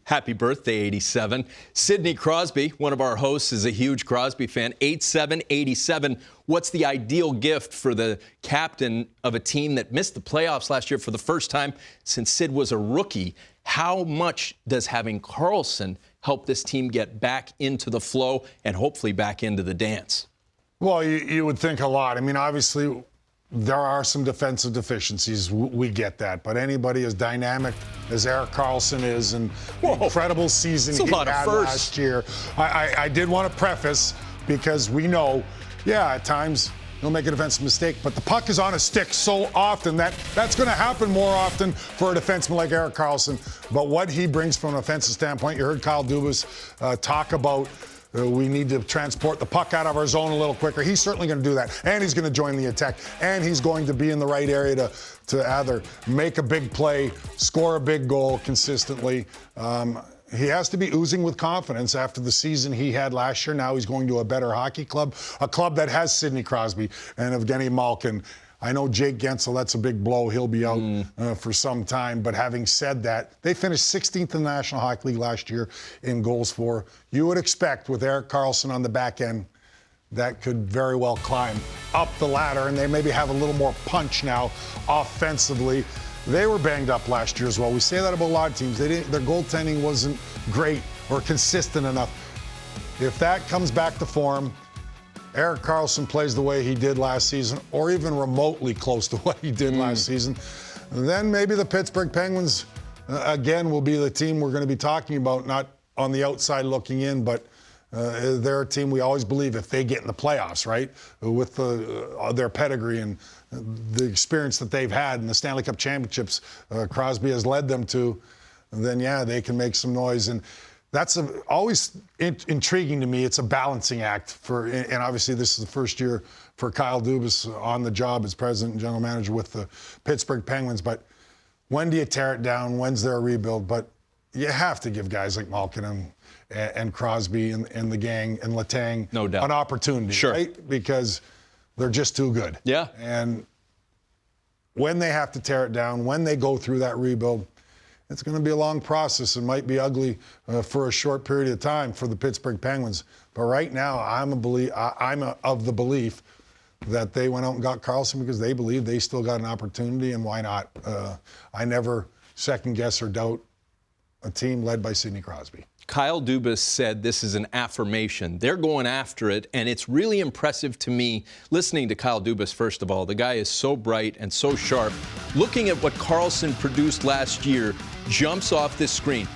Happy birthday, 87. Sidney Crosby, one of our hosts, is a huge Crosby fan. 87. What's the ideal gift for the captain of a team that missed the playoffs last year for the first time since Sid was a rookie? How much does having Karlsson help this team get back into the flow and hopefully back into the dance? Well, you would think a lot. I mean, obviously, there are some defensive deficiencies. We get that. But anybody as dynamic as Erik Karlsson is and the incredible season he had last year, I did want to preface, because we know, at times he'll make a defensive mistake, but the puck is on a stick so often that's going to happen more often for a defenseman like Erik Karlsson. But what he brings from an offensive standpoint, you heard Kyle Dubas talk about we need to transport the puck out of our zone a little quicker. He's certainly going to do that, and he's going to join the attack, and he's going to be in the right area to either make a big play, score a big goal consistently. He has to be oozing with confidence after the season he had last year. Now he's going to a better hockey club, a club that has Sidney Crosby and Evgeny Malkin. I know Jake Gensel, that's a big blow. He'll be out for some time. But having said that, they finished 16th in the National Hockey League last year in goals for. You would expect with Erik Karlsson on the back end, that could very well climb up the ladder, and they maybe have a little more punch now offensively. They were banged up last year as well. We say that about a lot of teams. Their goaltending wasn't great or consistent enough. If that comes back to form, Erik Karlsson plays the way he did last season, or even remotely close to what he did last season, then maybe the Pittsburgh Penguins, again, will be the team we're going to be talking about, not on the outside looking in, but they're a team we always believe if they get in the playoffs, right, with their pedigree and the experience that they've had in the Stanley Cup championships Crosby has led them to, then, they can make some noise. And that's always intriguing to me. It's a balancing act and obviously this is the first year for Kyle Dubas on the job as president and general manager with the Pittsburgh Penguins. But when do you tear it down? When's there a rebuild? But you have to give guys like Malkin and Crosby and the gang and Letang an opportunity, right? Because they're just too good. Yeah. And when they have to tear it down, when they go through that rebuild, it's going to be a long process and might be ugly for a short period of time for the Pittsburgh Penguins. But right now, I'm of the belief that they went out and got Karlsson because they believe they still got an opportunity, and why not? I never second guess or doubt a team led by Sidney Crosby. Kyle Dubas said this is an affirmation. They're going after it, and it's really impressive to me listening to Kyle Dubas, first of all. The guy is so bright and so sharp. Looking at what Karlsson produced last year jumps off this screen.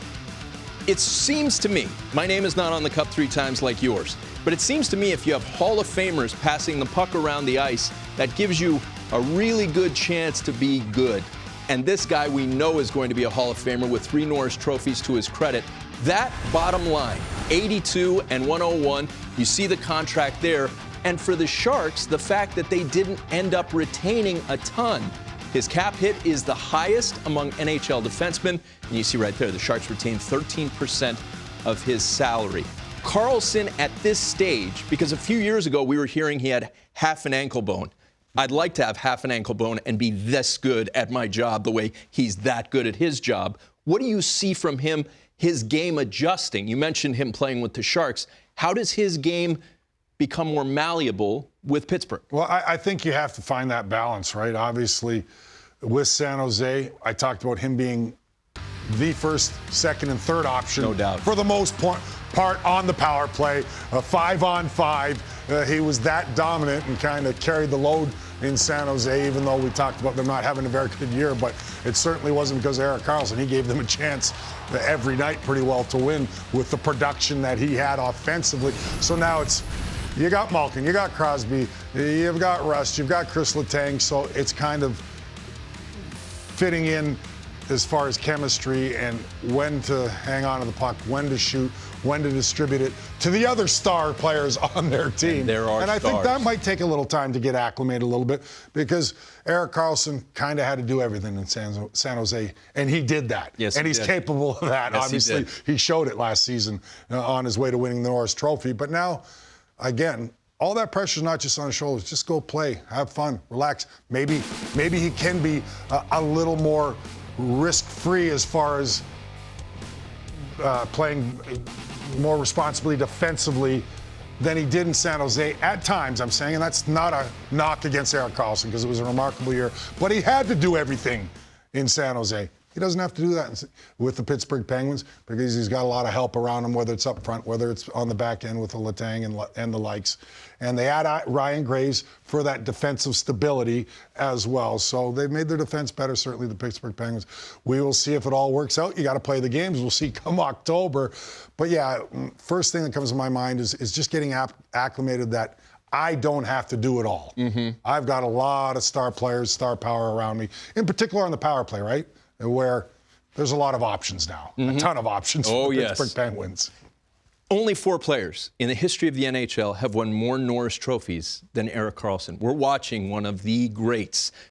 It seems to me, my name is not on the cup 3 times like yours, but it seems to me if you have Hall of Famers passing the puck around the ice, that gives you a really good chance to be good. And this guy we know is going to be a Hall of Famer with 3 Norris trophies to his credit. That bottom line, 82 and 101, you see the contract there. And for the Sharks, the fact that they didn't end up retaining a ton. His cap hit is the highest among NHL defensemen. And you see right there, the Sharks retained 13% of his salary. Karlsson at this stage, because a few years ago we were hearing he had half an ankle bone. I'd like to have half an ankle bone and be this good at my job the way he's that good at his job. What do you see from him, his game adjusting? You mentioned him playing with the Sharks. How does his game become more malleable with Pittsburgh? Well, I think you have to find that balance, right? Obviously, with San Jose, I talked about him being the first, second, and third option. No doubt. For the most part on the power play, 5-on-5. He was that dominant and kind of carried the load in San Jose, even though we talked about them not having a very good year. But it certainly wasn't because of Erik Karlsson. He gave them a chance every night pretty well to win with the production that he had offensively. So now it's, you got Malkin, you got Crosby, you've got Rust, you've got Chris Letang. So it's kind of fitting in as far as chemistry and when to hang on to the puck, when to shoot, when to distribute it to the other star players on their team. And I think that might take a little time to get acclimated a little bit, because Erik Karlsson kind of had to do everything in San Jose, and he did that. Yes, and he's capable of that. Yes, obviously, he showed it last season on his way to winning the Norris Trophy. But now, again, all that pressure's not just on his shoulders. Just go play, have fun, relax. Maybe he can be a little more risk-free as far as playing more responsibly defensively than he did in San Jose at times, I'm saying, and that's not a knock against Erik Karlsson because it was a remarkable year, but he had to do everything in San Jose. He doesn't have to do that with the Pittsburgh Penguins because he's got a lot of help around him, whether it's up front, whether it's on the back end with the Letang and the likes. And they add Ryan Graves for that defensive stability as well. So they've made their defense better, certainly the Pittsburgh Penguins. We will see if it all works out. You got to play the games. We'll see come October. But yeah, first thing that comes to my mind is just getting acclimated that I don't have to do it all. I've got a lot of star players, star power around me, in particular on the power play, right? Where there's a lot of options now, a ton of options for the Pittsburgh Penguins. Only 4 players in the history of the NHL have won more Norris Trophies than Erik Karlsson. We're watching one of the greats